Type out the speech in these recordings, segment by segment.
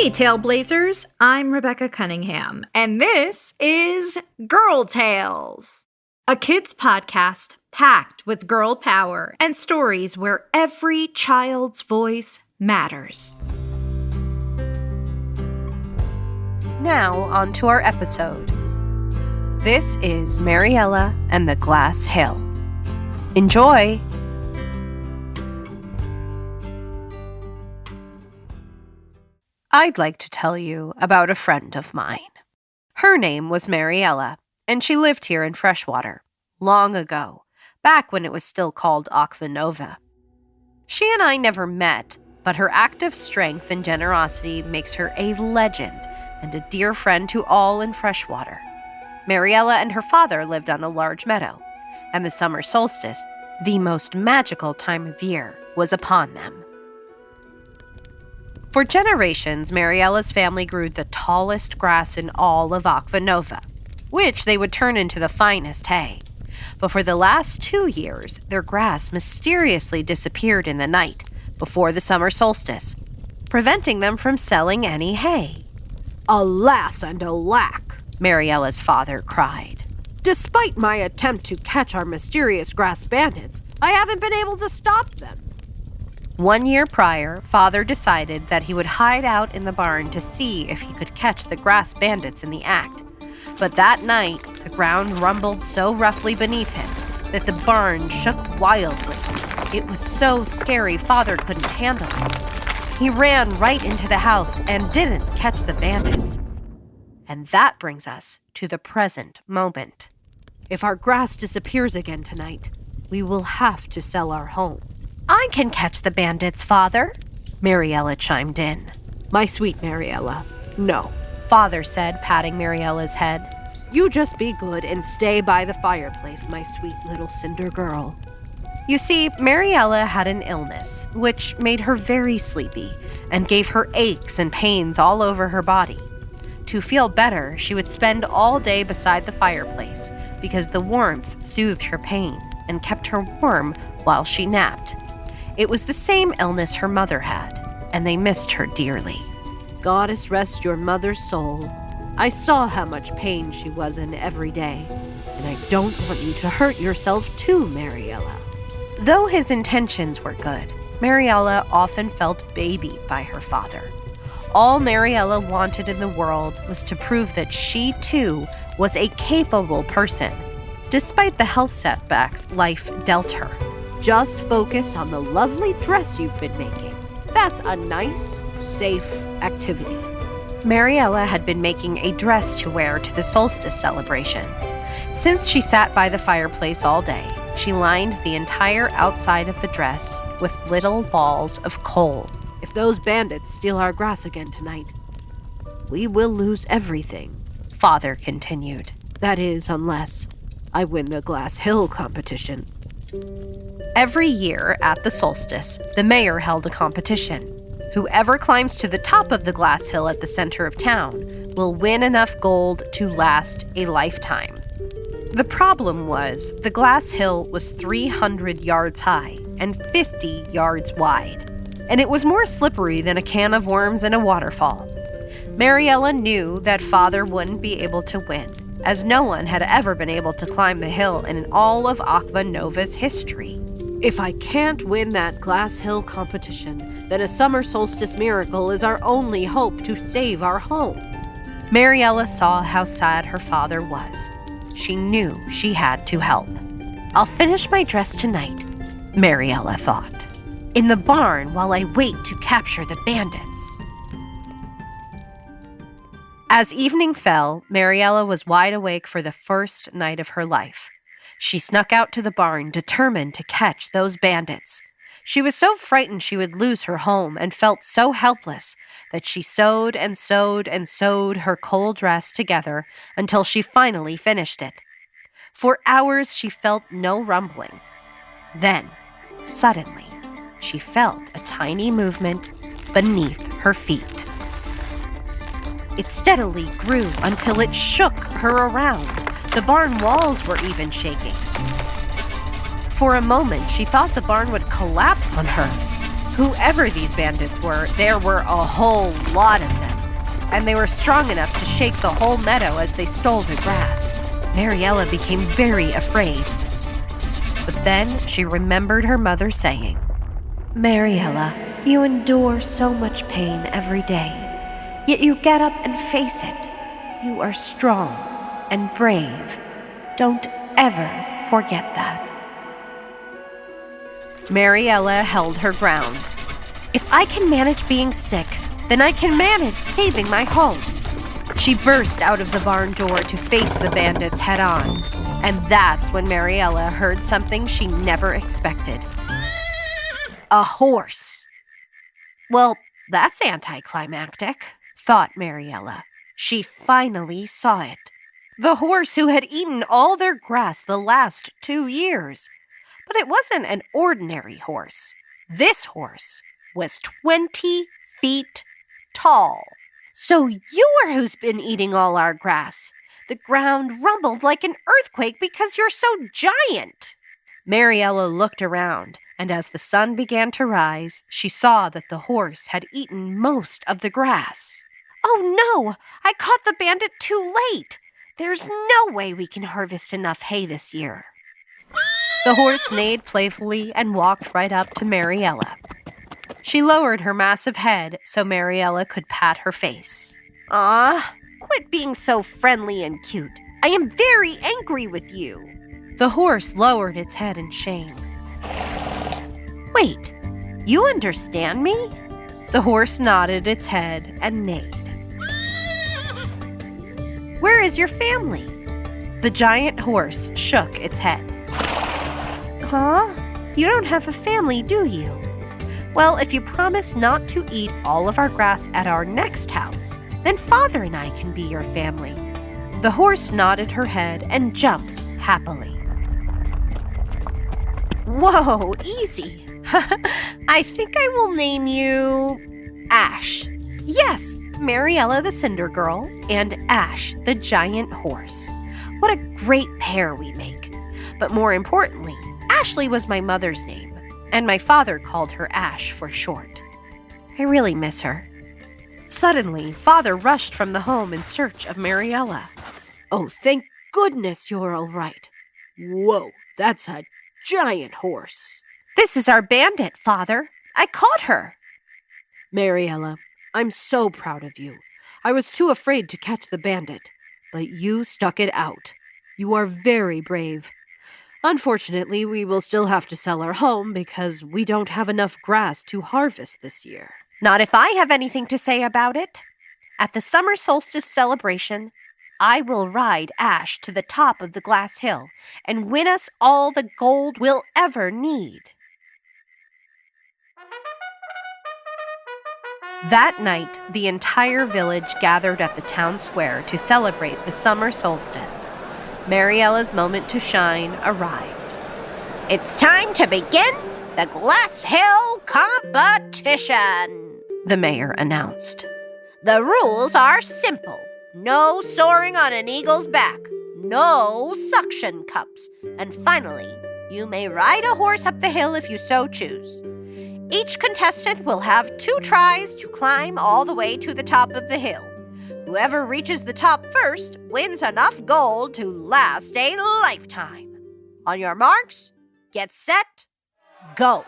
Hey, Tailblazers! I'm Rebecca Cunningham, and this is Girl Tales, a kids' podcast packed with girl power and stories where every child's voice matters. Now, on to our episode. This is Maryella and the Glass Hill. Enjoy! I'd like to tell you about a friend of mine. Her name was Maryella, and she lived here in Freshwater, long ago, back when it was still called Akva Nova. She and I never met, but her active strength and generosity makes her a legend and a dear friend to all in Freshwater. Maryella and her father lived on a large meadow, and the summer solstice, the most magical time of year, was upon them. For generations, Maryella's family grew the tallest grass in all of Akva Nova, which they would turn into the finest hay. But for the last 2 years, their grass mysteriously disappeared in the night before the summer solstice, preventing them from selling any hay. "Alas and alack," Maryella's father cried. "Despite my attempt to catch our mysterious grass bandits, I haven't been able to stop them." 1 year prior, Father decided that he would hide out in the barn to see if he could catch the grass bandits in the act. But that night, the ground rumbled so roughly beneath him that the barn shook wildly. It was so scary Father couldn't handle it. He ran right into the house and didn't catch the bandits. And that brings us to the present moment. If our grass disappears again tonight, we will have to sell our home. "I can catch the bandits, Father," Maryella chimed in. "My sweet Maryella, no," Father said, patting Maryella's head. "You just be good and stay by the fireplace, my sweet little cinder girl." You see, Maryella had an illness, which made her very sleepy and gave her aches and pains all over her body. To feel better, she would spend all day beside the fireplace because the warmth soothed her pain and kept her warm while she napped. It was the same illness her mother had, and they missed her dearly. "Goddess rest your mother's soul. I saw how much pain she was in every day, and I don't want you to hurt yourself too, Maryella." Though his intentions were good, Maryella often felt babied by her father. All Maryella wanted in the world was to prove that she, too, was a capable person, despite the health setbacks life dealt her. "Just focus on the lovely dress you've been making. That's a nice, safe activity." Maryella had been making a dress to wear to the solstice celebration. Since she sat by the fireplace all day, she lined the entire outside of the dress with little balls of coal. "If those bandits steal our grass again tonight, we will lose everything," Father continued. "That is, unless I win the Glass Hill competition." Every year at the solstice, the mayor held a competition. Whoever climbs to the top of the glass hill at the center of town will win enough gold to last a lifetime. The problem was the glass hill was 300 yards high and 50 yards wide, and it was more slippery than a can of worms in a waterfall. Maryella knew that Father wouldn't be able to win, as no one had ever been able to climb the hill in all of Akva Nova's history. "If I can't win that Glass Hill competition, then a summer solstice miracle is our only hope to save our home." Maryella saw how sad her father was. She knew she had to help. "I'll finish my dress tonight," Maryella thought, "in the barn while I wait to capture the bandits." As evening fell, Maryella was wide awake for the first night of her life. She snuck out to the barn, determined to catch those bandits. She was so frightened she would lose her home and felt so helpless that she sewed and sewed and sewed her coal dress together until she finally finished it. For hours, she felt no rumbling. Then, suddenly, she felt a tiny movement beneath her feet. It steadily grew until it shook her around. The barn walls were even shaking. For a moment, she thought the barn would collapse on her. Whoever these bandits were, there were a whole lot of them. and they were strong enough to shake the whole meadow as they stole the grass. Maryella became very afraid. But then she remembered her mother saying, "Maryella, you endure so much pain every day, yet you get up and face it. You are strong and brave. Don't ever forget that." Maryella held her ground. "If I can manage being sick, then I can manage saving my home." She burst out of the barn door to face the bandits head on. And that's when Maryella heard something she never expected. A horse. Well, that's anticlimactic, thought Maryella. She finally saw it. The horse who had eaten all their grass the last 2 years. But it wasn't an ordinary horse. This horse was 20 feet tall. "So you are who's been eating all our grass. The ground rumbled like an earthquake because you're so giant." Maryella looked around, and as the sun began to rise, she saw that the horse had eaten most of the grass. "Oh no, I caught the bandit too late. There's no way we can harvest enough hay this year." The horse neighed playfully and walked right up to Maryella. She lowered her massive head so Maryella could pat her face. "Ah, quit being so friendly and cute. I am very angry with you." The horse lowered its head in shame. "Wait, you understand me?" The horse nodded its head and neighed. "Where is your family?" The giant horse shook its head. "Huh? You don't have a family, do you? Well, if you promise not to eat all of our grass at our next house, then Father and I can be your family." The horse nodded her head and jumped happily. "Whoa, easy. I think I will name you Ash. Yes, Maryella the Cinder Girl and Ash the Giant Horse. What a great pair we make. But more importantly, Ashley was my mother's name, and my father called her Ash for short. I really miss her." Suddenly, Father rushed from the home in search of Maryella. "Oh, thank goodness you're all right. Whoa, that's a giant horse." "This is our bandit, Father. I caught her." "Maryella, I'm so proud of you. I was too afraid to catch the bandit, but you stuck it out. You are very brave. Unfortunately, we will still have to sell our home because we don't have enough grass to harvest this year." "Not if I have anything to say about it. At the summer solstice celebration, I will ride Ash to the top of the glass hill and win us all the gold we'll ever need." That night, the entire village gathered at the town square to celebrate the summer solstice. Maryella's moment to shine arrived. "It's time to begin the Glass Hill competition," the mayor announced. "The rules are simple. No soaring on an eagle's back, no suction cups, and finally, you may ride a horse up the hill if you so choose. Each contestant will have 2 tries to climb all the way to the top of the hill. Whoever reaches the top first wins enough gold to last a lifetime. On your marks, get set, go."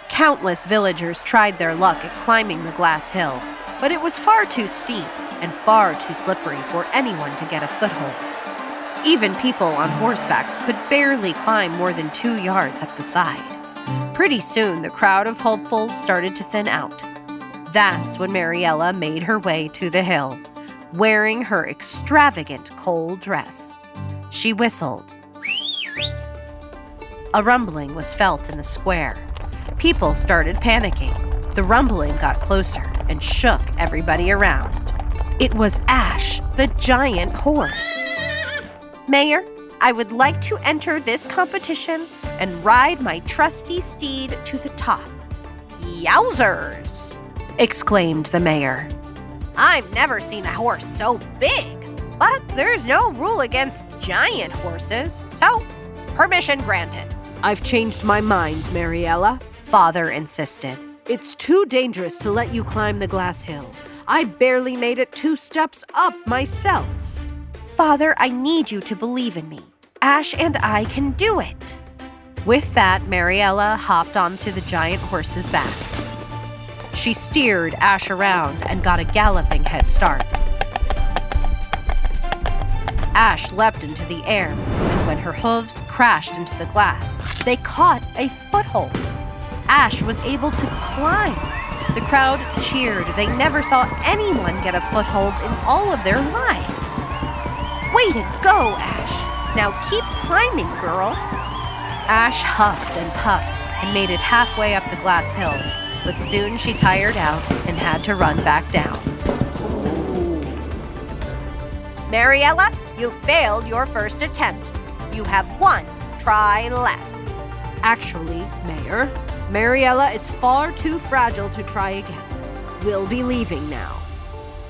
Countless villagers tried their luck at climbing the glass hill, but it was far too steep and far too slippery for anyone to get a foothold. Even people on horseback could barely climb more than 2 yards up the side. Pretty soon, the crowd of hopefuls started to thin out. That's when Maryella made her way to the hill, wearing her extravagant coal dress. She whistled. A rumbling was felt in the square. People started panicking. The rumbling got closer and shook everybody around. It was Ash, the giant horse. "Mayor, I would like to enter this competition and ride my trusty steed to the top." "Yowzers!" exclaimed the mayor. "I've never seen a horse so big, but there's no rule against giant horses, so permission granted." "I've changed my mind, Maryella," Father insisted. "It's too dangerous to let you climb the glass hill. I barely made it 2 steps up myself. Father, I need you to believe in me. Ash and I can do it. With that, Maryella hopped onto the giant horse's back. She steered Ash around and got a galloping head start. Ash leapt into the air, and when her hooves crashed into the glass, they caught a foothold. Ash was able to climb. The crowd cheered. They never saw anyone get a foothold in all of their lives. Way to go, Ash! Now keep climbing, girl. Ash huffed and puffed and made it halfway up the glass hill, but soon she tired out and had to run back down. Maryella, you failed your first attempt. You have 1 try left. Actually, Mayor, Maryella is far too fragile to try again. We'll be leaving now.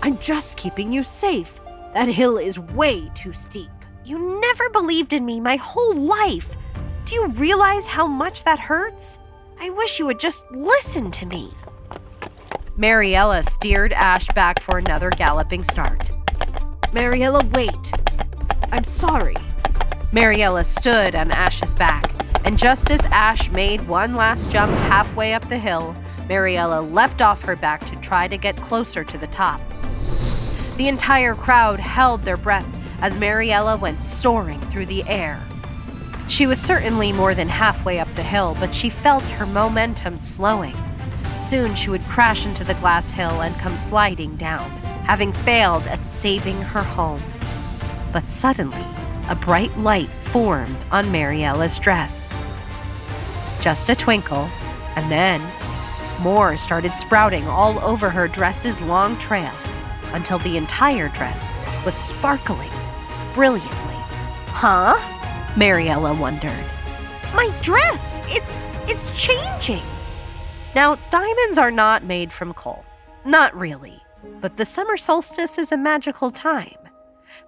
I'm just keeping you safe. That hill is way too steep. You never believed in me my whole life. Do you realize how much that hurts? I wish you would just listen to me. Maryella steered Ash back for another galloping start. Maryella, wait. I'm sorry. Maryella stood on Ash's back, and just as Ash made one last jump halfway up the hill, Maryella leapt off her back to try to get closer to the top. The entire crowd held their breath as Maryella went soaring through the air. She was certainly more than halfway up the hill, but she felt her momentum slowing. Soon she would crash into the glass hill and come sliding down, having failed at saving her home. But suddenly, a bright light formed on Maryella's dress. Just a twinkle, and then more started sprouting all over her dress's long trail until the entire dress was sparkling brilliantly. Huh? Maryella wondered. My dress! It's changing! Now, diamonds are not made from coal. Not really. But the summer solstice is a magical time.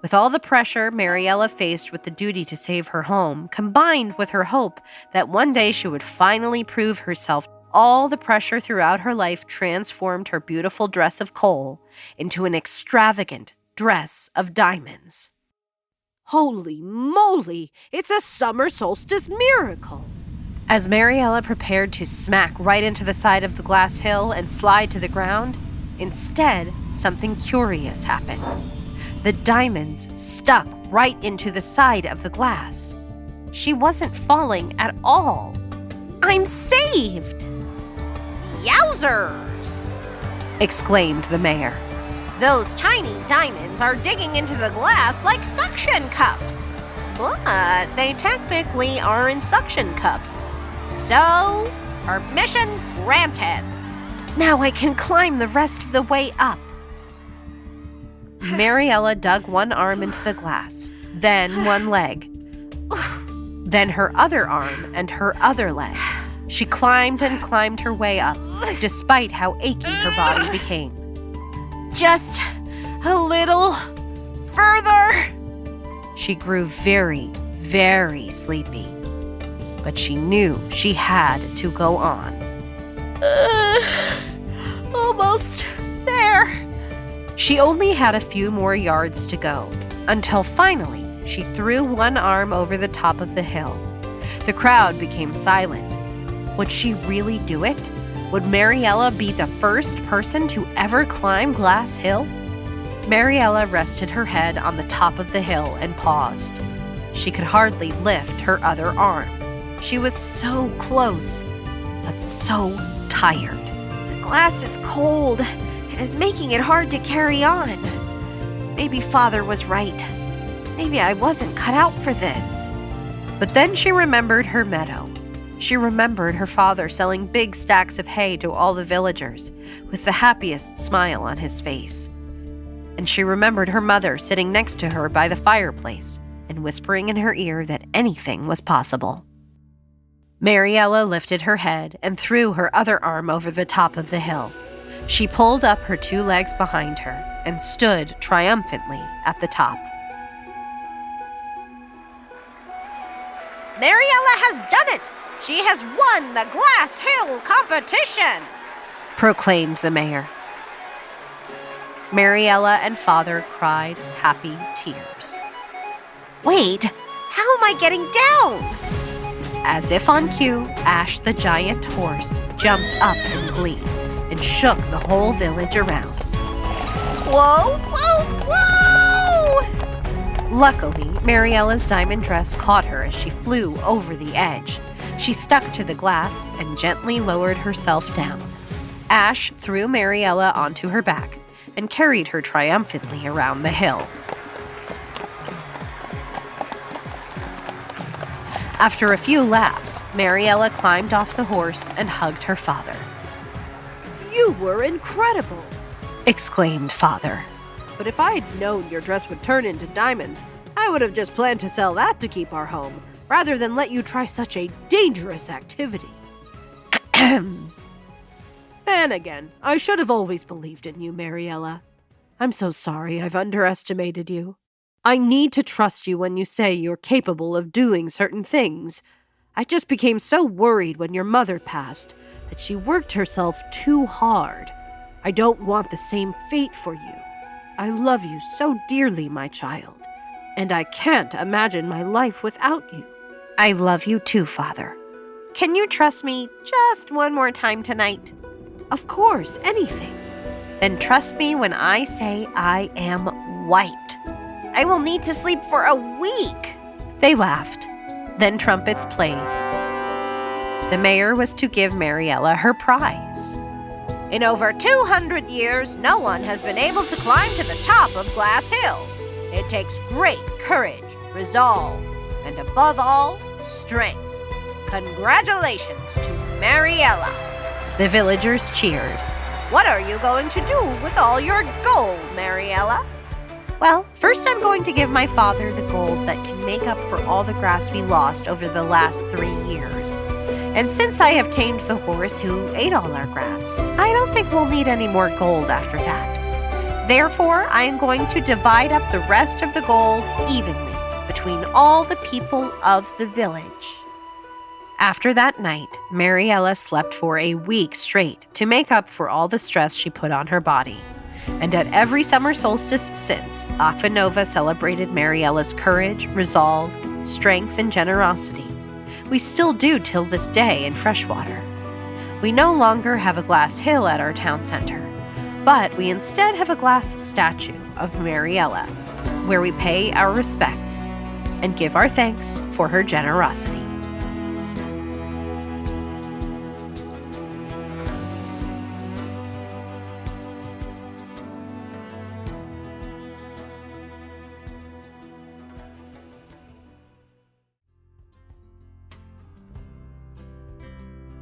With all the pressure Maryella faced with the duty to save her home, combined with her hope that one day she would finally prove herself, all the pressure throughout her life transformed her beautiful dress of coal into an extravagant dress of diamonds. Holy moly! It's a summer solstice miracle! As Maryella prepared to smack right into the side of the glass hill and slide to the ground, instead, something curious happened. The diamonds stuck right into the side of the glass. She wasn't falling at all. I'm saved! Yowzers! Exclaimed the mayor. Those tiny diamonds are digging into the glass like suction cups. But they technically aren't suction cups. So, permission granted. Now I can climb the rest of the way up. Maryella dug one arm into the glass, then one leg, then her other arm and her other leg. She climbed and climbed her way up, despite how achy her body became. Just a little further. She grew very, very sleepy, but she knew she had to go on. Almost there. She only had a few more yards to go, until finally she threw one arm over the top of the hill. The crowd became silent. Would she really do it? Would Maryella be the first person to ever climb Glass Hill? Maryella rested her head on the top of the hill and paused. She could hardly lift her other arm. She was so close, but so tired. The glass is cold and is making it hard to carry on. Maybe Father was right. Maybe I wasn't cut out for this. But then she remembered her meadow. She remembered her father selling big stacks of hay to all the villagers, with the happiest smile on his face. And she remembered her mother sitting next to her by the fireplace and whispering in her ear that anything was possible. Maryella lifted her head and threw her other arm over the top of the hill. She pulled up her 2 legs behind her and stood triumphantly at the top. Maryella has done it! She has won the Glass Hill competition! Proclaimed the mayor. Maryella and Father cried happy tears. Wait, how am I getting down? As if on cue, Ash the giant horse jumped up in glee and shook the whole village around. Whoa, whoa, whoa! Luckily, Mariella's diamond dress caught her as she flew over the edge. She stuck to the glass and gently lowered herself down. Ash threw Maryella onto her back and carried her triumphantly around the hill. After a few laps, Maryella climbed off the horse and hugged her father. You were incredible! Exclaimed Father. But if I had known your dress would turn into diamonds, I would have just planned to sell that to keep our home, rather than let you try such a dangerous activity. Then again, I should have always believed in you, Maryella. I'm so sorry I've underestimated you. I need to trust you when you say you're capable of doing certain things. I just became so worried when your mother passed that she worked herself too hard. I don't want the same fate for you. I love you so dearly, my child, and I can't imagine my life without you. I love you too, Father. Can you trust me just one more time tonight? Of course, anything. Then trust me when I say I am white. I will need to sleep for a week. They laughed. Then trumpets played. The mayor was to give Maryella her prize. In over 200 years, no one has been able to climb to the top of Glass Hill. It takes great courage, resolve, and above all, strength. Congratulations to Maryella. The villagers cheered. What are you going to do with all your gold, Maryella? Well, first I'm going to give my father the gold that can make up for all the grass we lost over the last 3 years. And since I have tamed the horse who ate all our grass, I don't think we'll need any more gold after that. Therefore, I am going to divide up the rest of the gold evenly between all the people of the village. After that night, Maryella slept for a week straight to make up for all the stress she put on her body. And at every summer solstice since, Akva Nova celebrated Mariella's courage, resolve, strength, and generosity. We still do till this day in Freshwater. We no longer have a glass hill at our town center, but we instead have a glass statue of Maryella, where we pay our respects and give our thanks for her generosity.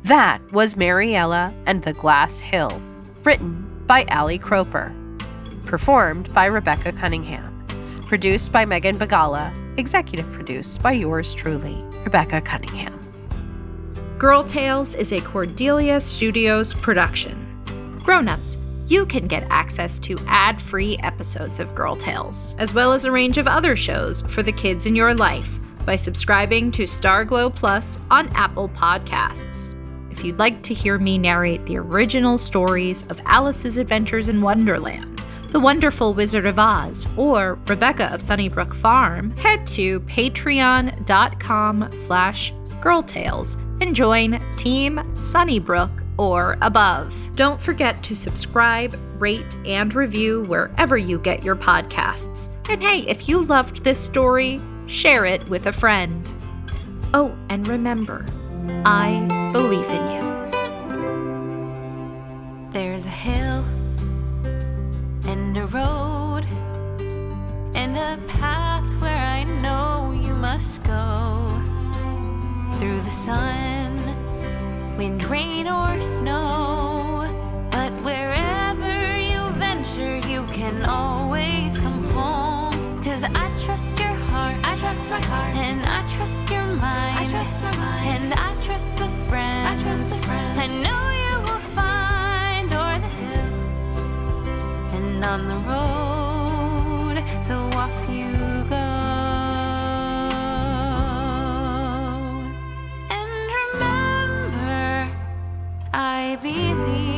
That was Maryella and the Glass Hill, written by Allie Kroeper, performed by Rebecca Cunningham, produced by Megan Bagala, executive produced by yours truly, Rebecca Cunningham. Girl Tales is a Cordelia Studios production. Grownups, you can get access to ad-free episodes of Girl Tales, as well as a range of other shows for the kids in your life by subscribing to Starglow Plus on Apple Podcasts. If you'd like to hear me narrate the original stories of Alice's Adventures in Wonderland, The Wonderful Wizard of Oz, or Rebecca of Sunnybrook Farm, head to patreon.com/girltales and join Team Sunnybrook or above. Don't forget to subscribe, rate, and review wherever you get your podcasts. And hey, if you loved this story, share it with a friend. Oh, and remember, I believe in you. There's a hill and a road and a path where I know you must go. Through the sun, wind, rain, or snow. But wherever you venture, you can always come home. 'Cause I trust your heart, I trust my heart, and I trust your mind, I trust my mind, and I trust the friends, I trust the friends I know you will find o'er the hill and on the road. So off you go, and remember, I believe.